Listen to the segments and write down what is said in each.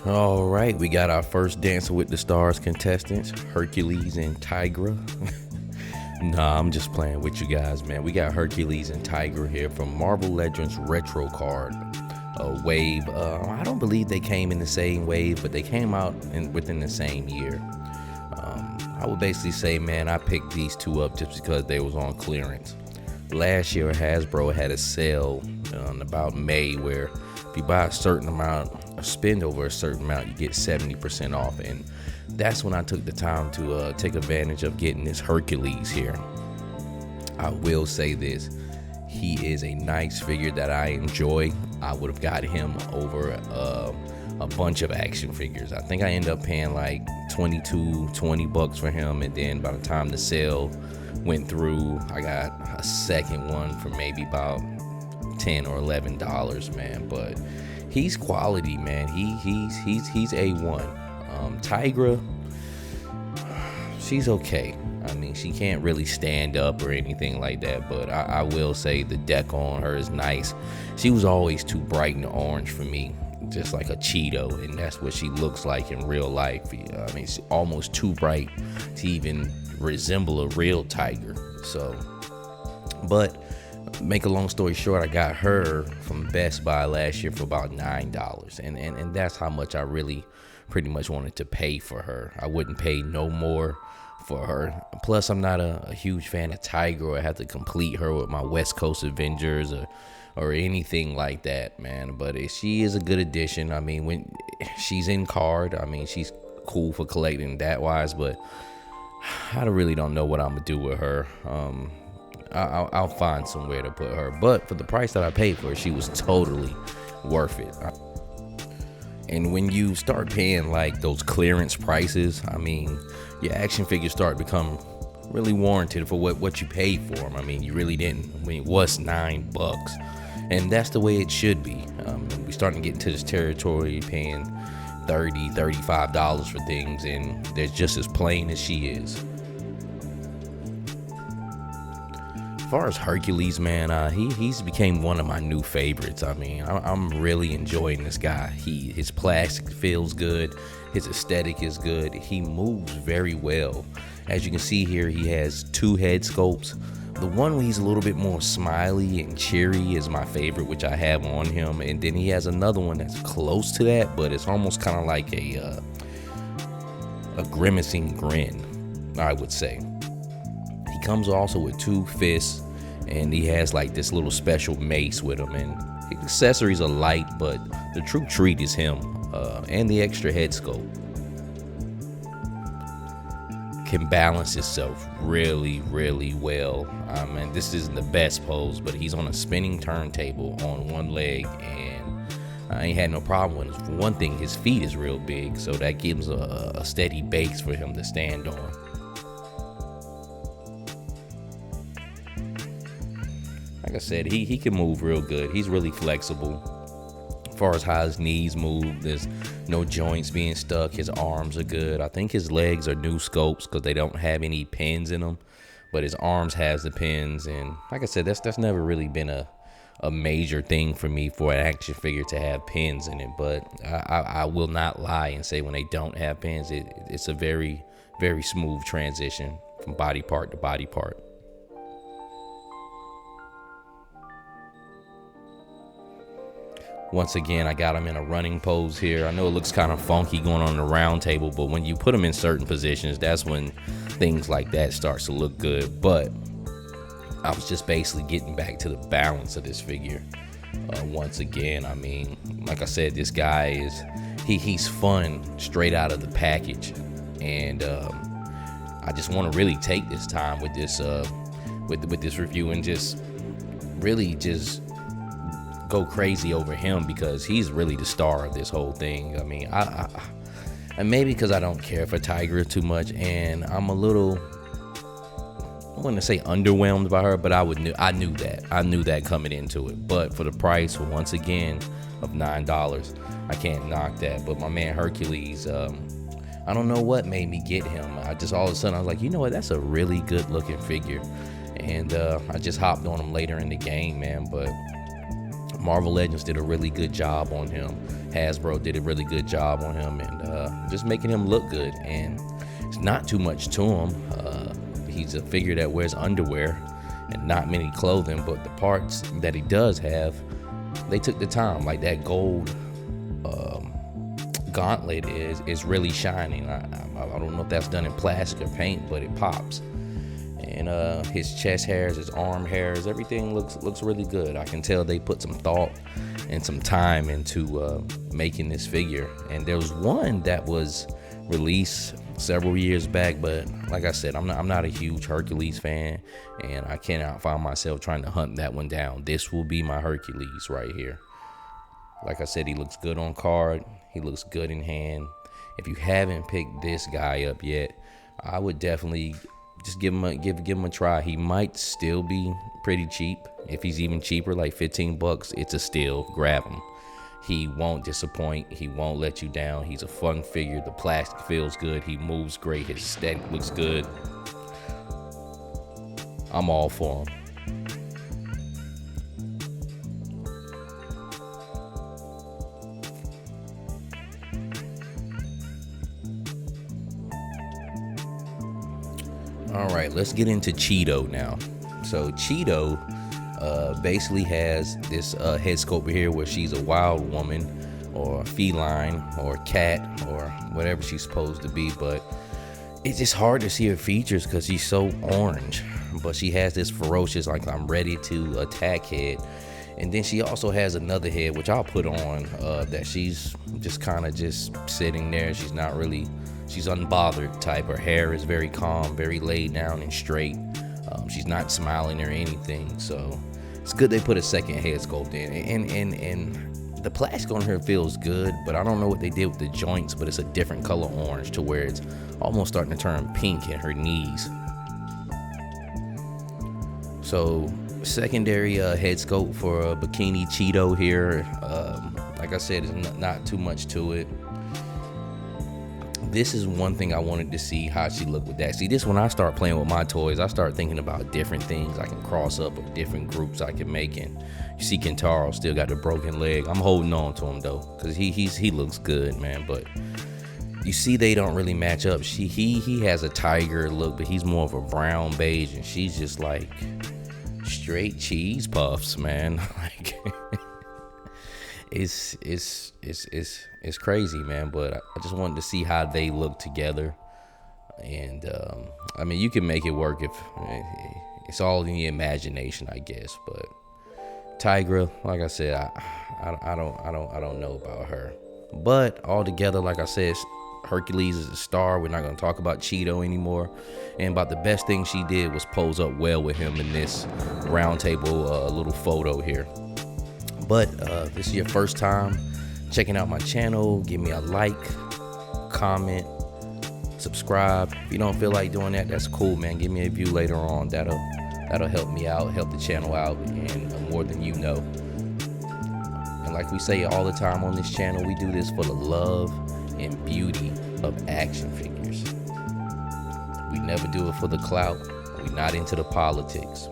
All right, we got our first Dancing with the Stars contestants, Hercules and Tigra. Nah, I'm just playing with you guys, man. We got Hercules and Tigra here from Marvel Legends Retro Card Wave. I don't believe they came in the same wave, but they came out within the same year. I would basically say, man, I picked these two up just because they was on clearance. Last year, Hasbro had a sale on about May where if you buy a certain amount or spend over a certain amount, you get 70% off. And that's when I took the time to take advantage of getting this Hercules here. I will say this. He is a nice figure that I enjoy. I would have got him over a bunch of action figures. I think I ended up paying like $20 bucks for him. And then by the time the sale went through, I got a second one for maybe about $10 or $11, man. But he's quality, man. He's A1. Tigra, she's okay. I mean, she can't really stand up or anything like that, but I will say the deck on her is nice. She was always too bright and orange for me, just like a Cheeto, and that's what she looks like in real life. I mean, she's almost too bright to even resemble a real tiger. So, but make a long story short, I got her from Best Buy last year for about $9, and that's how much I really pretty much wanted to pay for her. I wouldn't pay no more for her. Plus, I'm not a huge fan of Tiger, or I have to complete her with my West Coast Avengers or anything like that, man. But she is a good addition. I mean, when she's in card, I mean, she's cool for collecting that wise, but I really don't know what I'm gonna do with her. I'll find somewhere to put her, but for the price that I paid for her, she was totally worth it. And when you start paying like those clearance prices, I mean, your action figures start to become really warranted for what you paid for them. I mean, you really didn't. I mean, what's $9? And that's the way it should be. We starting to get into this territory paying $30, $35 for things, and they're just as plain as she is. As far as Hercules, man, he's became one of my new favorites. I mean, I'm really enjoying this guy. His plastic feels good. His aesthetic is good. He moves very well. As you can see here, he has two head sculpts. The one where he's a little bit more smiley and cheery is my favorite, which I have on him. And then he has another one that's close to that, but it's almost kind of like a grimacing grin, I would say. He comes also with two fists, and he has like this little special mace with him, and the accessories are light, but the true treat is him, and the extra head sculpt. Can balance himself really, really well. And this isn't the best pose, but he's on a spinning turntable on one leg, and I ain't had no problem with it. For one thing, his feet is real big, so that gives a steady base for him to stand on. Like I said, he can move real good. He's really flexible. As far as how his knees move, there's no joints being stuck. His arms are good. I think his legs are new sculpts because they don't have any pins in them, but his arms has the pins. And like I said, that's never really been a major thing for me for an action figure to have pins in it. But I will not lie and say when they don't have pins, it's a very, very smooth transition from body part to body part. Once again, I got him in a running pose here. I know it looks kind of funky going on the round table, but when you put him in certain positions, that's when things like that starts to look good. But I was just basically getting back to the balance of this figure. Once again, I mean, like I said, this guy he's fun straight out of the package. And I just want to really take this time with this with this review and just really just go crazy over him, because he's really the star of this whole thing. I mean, and maybe because I don't care for Tigra too much, and I'm a little I wouldn't say underwhelmed by her, but I knew that coming into it. But for the price, once again, of $9, I can't knock that. But my man Hercules, I don't know what made me get him. I just all of a sudden I was like, you know what, that's a really good looking figure. And I just hopped on him later in the game, man. But Marvel Legends did a really good job on him. Hasbro did a really good job on him, and just making him look good. And it's not too much to him. He's a figure that wears underwear and not many clothing, but the parts that he does have, they took the time. Like that gold gauntlet is really shining. I don't know if that's done in plastic or paint, but it pops. And his chest hairs, his arm hairs, everything looks really good. I can tell they put some thought and some time into making this figure. And there was one that was released several years back, but like I said, I'm not a huge Hercules fan, and I cannot find myself trying to hunt that one down. This will be my Hercules right here. Like I said, he looks good on card. He looks good in hand. If you haven't picked this guy up yet, I would definitely just give him a try. He might still be pretty cheap. If he's even cheaper, like $15, it's a steal. Grab him. He won't disappoint. He won't let you down. He's a fun figure. The plastic feels good. He moves great. His aesthetic looks good. I'm all for him. All right, let's get into Cheeto now. So Cheeto basically has this head sculpt here where she's a wild woman or a feline or a cat or whatever she's supposed to be, but it's just hard to see her features because she's so orange. But she has this ferocious, like, I'm ready to attack head. And then she also has another head, which I'll put on, that she's just kind of just sitting there. She's not really, she's unbothered type. Her hair is very calm, very laid down and straight. She's not smiling or anything. So it's good they put a second head sculpt in. And the plastic on her feels good, but I don't know what they did with the joints, but it's a different color orange to where it's almost starting to turn pink in her knees. So secondary head sculpt for a Bikini Cheeto here. Like I said, it's not too much to it. This is one thing I wanted to see how she looked with that. See, this when I start playing with my toys, I start thinking about different things I can cross up, or different groups I can make. And you see Kentaro still got the broken leg. I'm holding on to him though, because he looks good, man. But you see they don't really match up. He has a tiger look, but he's more of a brown beige, and she's just like straight cheese puffs, man. Like it's crazy, man. But I just wanted to see how they look together. And I mean, you can make it work if it's all in the imagination, I guess. But Tigra, like I said, I don't know about her. But altogether, like I said, Hercules is a star. We're not going to talk about Cheeto anymore. And about the best thing she did was pose up well with him in this round table little photo here. But if this is your first time checking out my channel, give me a like, comment, subscribe. If you don't feel like doing that, that's cool, man. Give me a view later on. That'll help me out, help the channel out, and more than you know. And like we say all the time on this channel, we do this for the love and beauty of action figures. We never do it for the clout. We're not into the politics.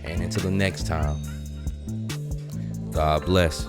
And until the next time, God bless.